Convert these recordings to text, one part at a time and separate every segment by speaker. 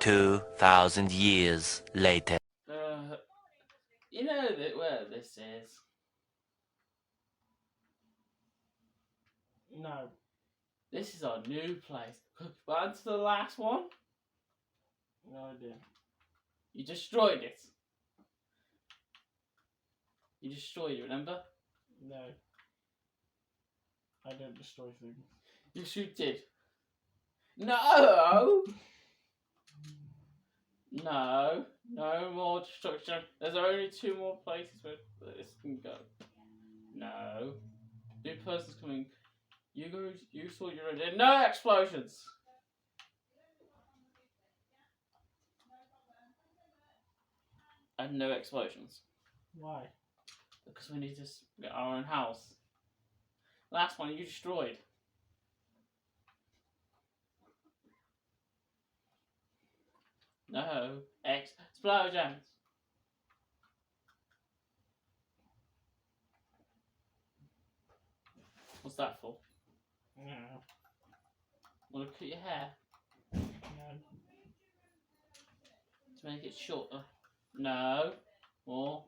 Speaker 1: 2,000 years later.
Speaker 2: You know where this is?
Speaker 3: No.
Speaker 2: This is our new place. On to the last one.
Speaker 3: No idea.
Speaker 2: You destroyed it. You destroyed it, remember?
Speaker 3: No. I don't destroy things.
Speaker 2: Yes, you did. No! No. No more destruction. There's only 2 more places where this can go. No. New person's coming. You go. You saw you're in there. No explosions! And no explosions.
Speaker 3: Why?
Speaker 2: Because we need to get our own house. Last one you destroyed. No explosions. What's that for?
Speaker 3: No.
Speaker 2: Want to cut your hair
Speaker 3: No.
Speaker 2: to make it shorter? No. More.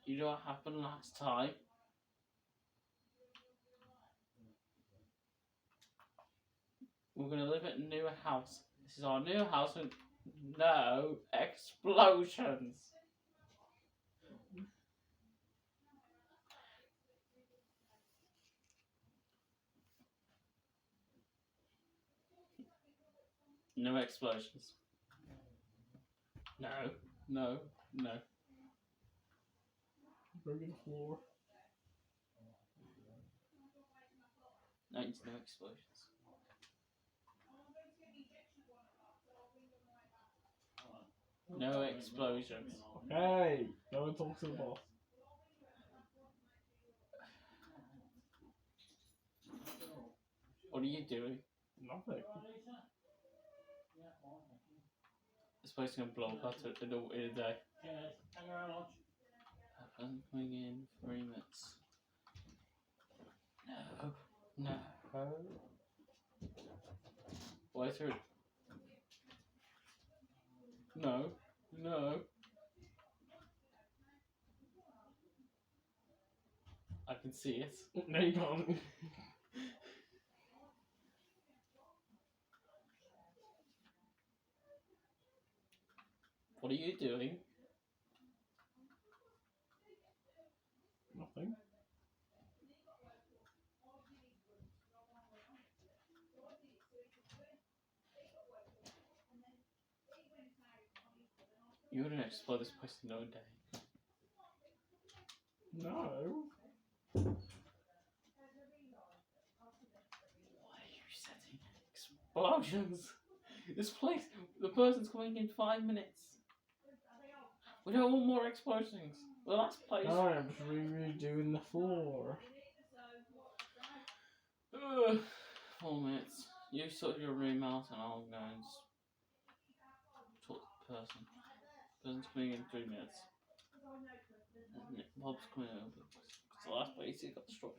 Speaker 2: You know what happened last time? We're gonna live at a new house. This is our new house with no explosions. No explosions. No. No. No.
Speaker 3: Broken floor.
Speaker 2: No explosions. No explosions.
Speaker 3: Hey, go and talk to the boss.
Speaker 2: What are you doing?
Speaker 3: Nothing.
Speaker 2: This place is gonna blow up in a day. I'm coming in 3 minutes. No. No. Why through? No. No. I can see it.
Speaker 3: No, you can't.
Speaker 2: What are you doing?
Speaker 3: Nothing.
Speaker 2: You're gonna explode this place in no day.
Speaker 3: No.
Speaker 2: Why are you setting explosions? This place, the person's coming in 5 minutes. We don't want more explosions. The last place.
Speaker 3: No, I'm just redoing the floor.
Speaker 2: 4 minutes. You sort your room out and I'll go and talk to the person. The person's coming in 3 minutes. And Bob's coming over. It's the last place he got destroyed.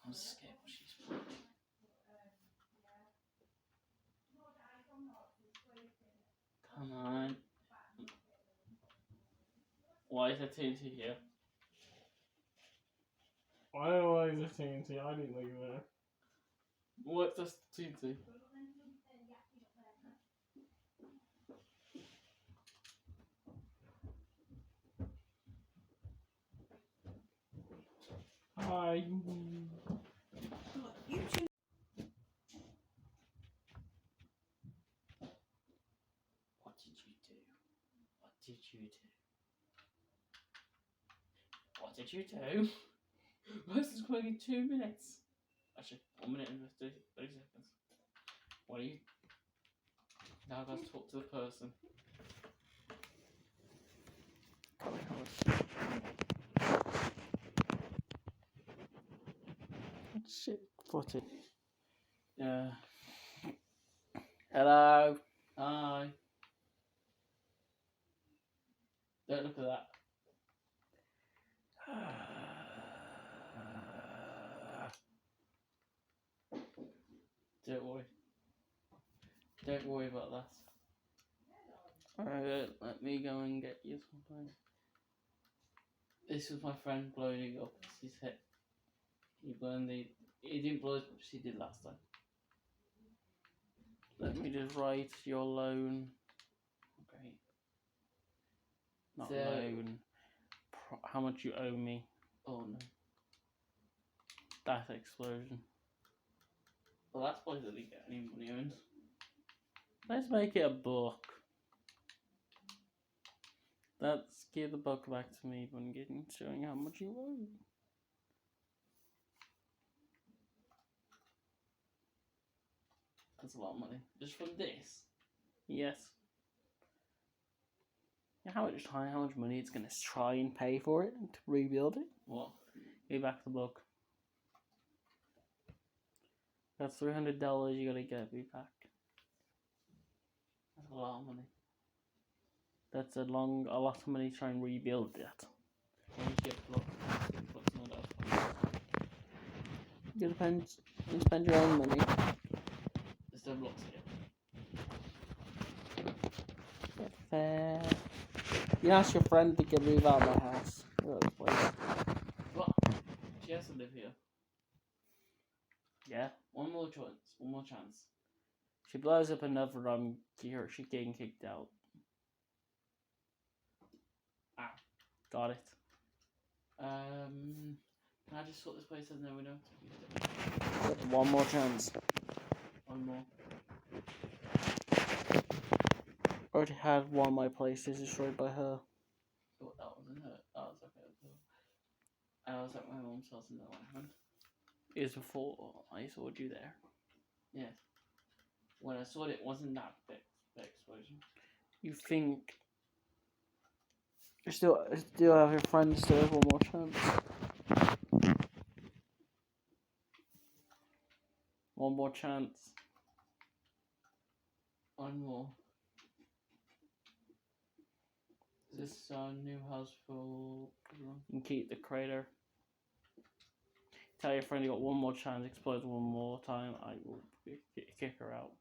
Speaker 2: I'm scared what she's playing. Come on. Why is there TNT here?
Speaker 3: I don't know why there's a TNT. I didn't leave there.
Speaker 2: What's this TNT?
Speaker 3: Hi.
Speaker 2: What did you do? What did you do? What did you do? This is going in 2 minutes. Actually, 1 minute and 30 seconds. What are you? Now I've got to talk to the person.
Speaker 3: Shit footy.
Speaker 2: Yeah. Hello. Hi. Don't look at that. Don't worry. Don't worry about that. Alright, let me go and get you something. This was my friend blowing up his head. He didn't blow as much as he did last time. Let me just write your loan. Okay. Not So-
Speaker 3: loan. How much you owe me?
Speaker 2: Oh no.
Speaker 3: That explosion.
Speaker 2: Well, that's probably that we get any money earned.
Speaker 3: Let's make it a book. Let's give the book back to me when getting showing how much you owe.
Speaker 2: That's a lot of money. Just from this.
Speaker 3: Yes. Yeah, how much time, how much money it's gonna try and pay for it to rebuild it?
Speaker 2: What?
Speaker 3: Give back the book. That's $300 you gotta get me back.
Speaker 2: That's a lot of money.
Speaker 3: That's a lot of money to try and rebuild that.
Speaker 2: When you get blocks and all that.
Speaker 3: You spend your own money.
Speaker 2: There's no blocks here.
Speaker 3: Fair. You ask your friend to get move out of my house.
Speaker 2: What? She has to live here.
Speaker 3: Yeah.
Speaker 2: One more chance. One more chance.
Speaker 3: She blows up another she's getting kicked out.
Speaker 2: Ah.
Speaker 3: Got it.
Speaker 2: Can I just sort this place out? No, we don't.
Speaker 3: One more chance.
Speaker 2: One more.
Speaker 3: Already had one of my places destroyed by her.
Speaker 2: Oh, that wasn't her. That was okay. I was at my mom's house and that one happened.
Speaker 3: It was before I saw you there.
Speaker 2: Yes. When I saw it, it wasn't that big, the explosion.
Speaker 3: You think you still have your friends still have one more chance. One more chance.
Speaker 2: One more. Is this our new house for everyone?
Speaker 3: You can keep the crater. Tell your friend you got one more chance, explode one more time, I will kick her out.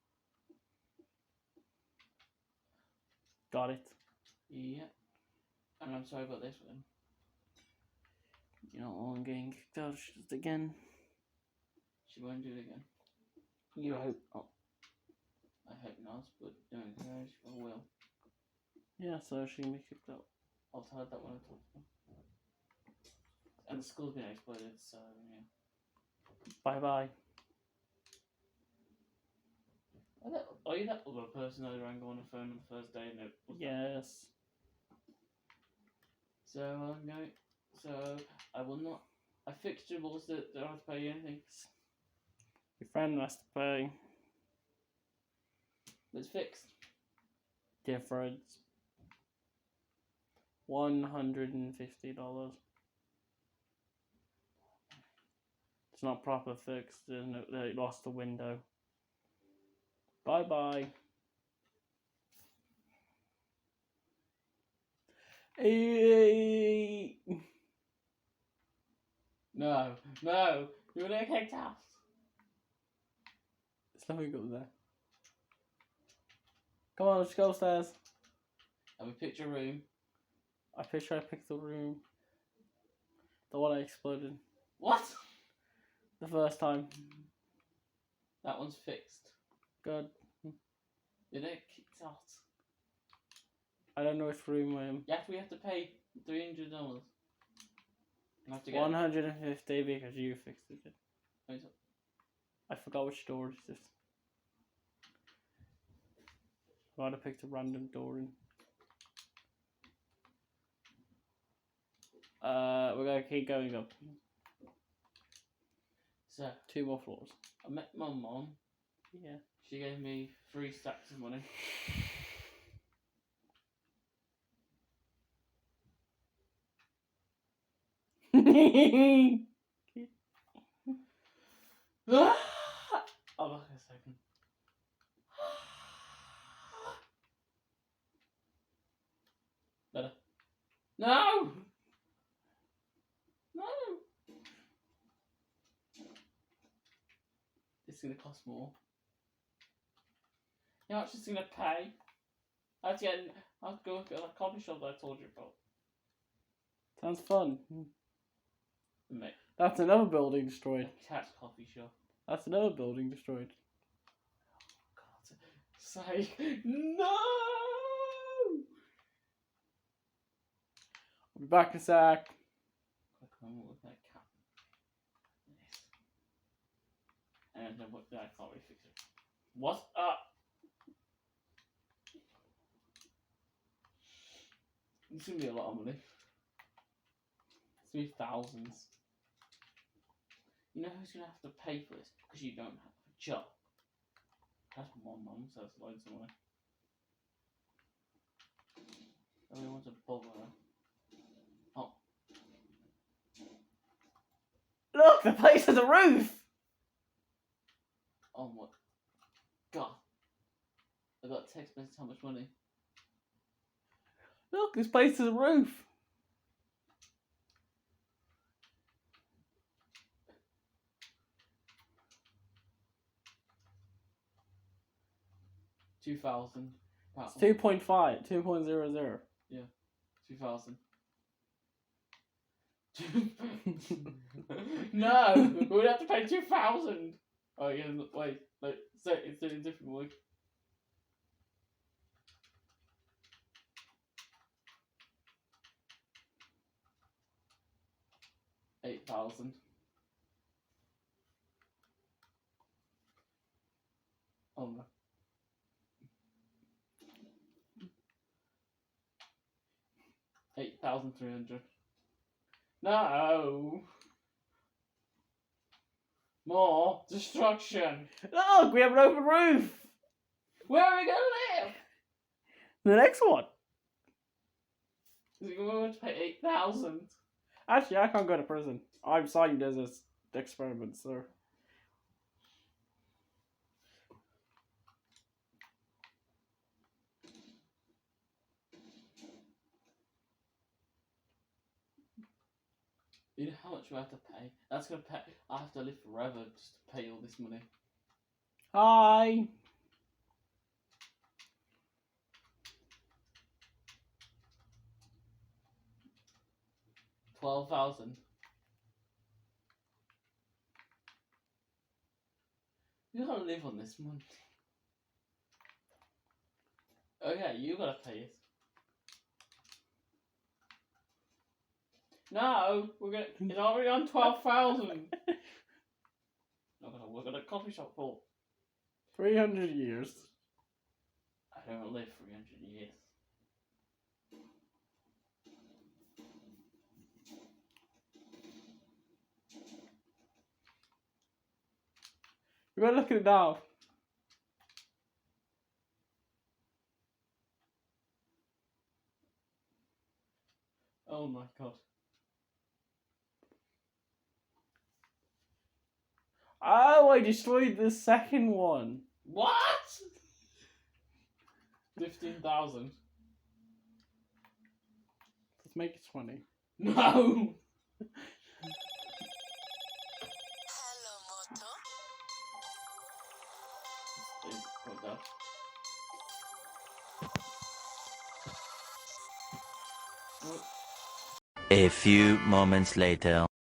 Speaker 3: Got it?
Speaker 2: Yeah. And I'm sorry about this one.
Speaker 3: You know, I'm getting kicked out just again.
Speaker 2: She won't do it again.
Speaker 3: You hope not.
Speaker 2: I hope not, but don't encourage, I will.
Speaker 3: Yeah, so she can be kicked out.
Speaker 2: I'll tell her that when I talk to her. And the school's been exploded, so yeah.
Speaker 3: Bye bye.
Speaker 2: Are you that other person that rang on the phone on the first day? No.
Speaker 3: Yes.
Speaker 2: So I'm going. So I will not. I fixed your balls that don't have to pay you anything.
Speaker 3: Your friend has to pay.
Speaker 2: It's fixed.
Speaker 3: Difference. $150. It's not proper fixed. They lost the window. Bye bye. Hey.
Speaker 2: No, you're gonna get kicked out.
Speaker 3: There's nothing up there. Come on, let's go upstairs.
Speaker 2: And we picked your room.
Speaker 3: I picked the room. The one I exploded
Speaker 2: What?
Speaker 3: the first time.
Speaker 2: That one's fixed.
Speaker 3: Good.
Speaker 2: You're gonna get kicked out.
Speaker 3: I don't know which room I am.
Speaker 2: We have to pay $300. You have to get
Speaker 3: 150 because you fixed it.
Speaker 2: it.
Speaker 3: I forgot which door it is. I might have picked a random door in. We're gonna keep going up.
Speaker 2: So
Speaker 3: 2 more floors.
Speaker 2: I met my mom.
Speaker 3: Yeah.
Speaker 2: She gave me 3 stacks of money. Oh, back in a second. Better. No! No! It's gonna cost more. You're actually gonna pay. I have to go look at that coffee shop that I told you about.
Speaker 3: Sounds fun.
Speaker 2: Mate,
Speaker 3: That's another building destroyed.
Speaker 2: a cat coffee shop.
Speaker 3: That's another building destroyed.
Speaker 2: God's sake. No!
Speaker 3: I'll be back in a sec.
Speaker 2: Quick moment with that cat. Yes. And then what? I can't really fix it. What's up? It's gonna be a lot of money. It's gonna be thousands. You know who's gonna have to pay for this? Because you don't have a job. That's what my mum says loads of money. Nobody wants to bother her. Oh.
Speaker 3: Look, the place has a roof!
Speaker 2: Oh my god. I got a text message how much money.
Speaker 3: Look, this place has a roof.
Speaker 2: £2,000.
Speaker 3: It's 2.5, 2.00.
Speaker 2: 2,000. No! We'd have to pay 2,000! Oh yeah, wait. So it's in a different way. $8,000. Oh no. $8,300. No! More destruction!
Speaker 3: Look, we have an open roof!
Speaker 2: Where are we gonna live?
Speaker 3: The next one.
Speaker 2: Is it going to pay 8,000?
Speaker 3: Actually, I can't go to prison. I'm signed as an experiment, so.
Speaker 2: You know how much we have to pay? That's gonna pay. I have to live forever just to pay all this money.
Speaker 3: Hi!
Speaker 2: $12,000. You gotta live on this money. Okay, you gotta pay it. No, it's already on 12,000. Not gonna work at a coffee shop for
Speaker 3: 300 years.
Speaker 2: I don't live 300 years.
Speaker 3: You better look at it now.
Speaker 2: Oh my god.
Speaker 3: Oh, I destroyed the second one.
Speaker 2: What? 15,000.
Speaker 3: Let's make it 20.
Speaker 2: No!
Speaker 4: Hello, Moto.
Speaker 2: Got that.
Speaker 1: A few moments later.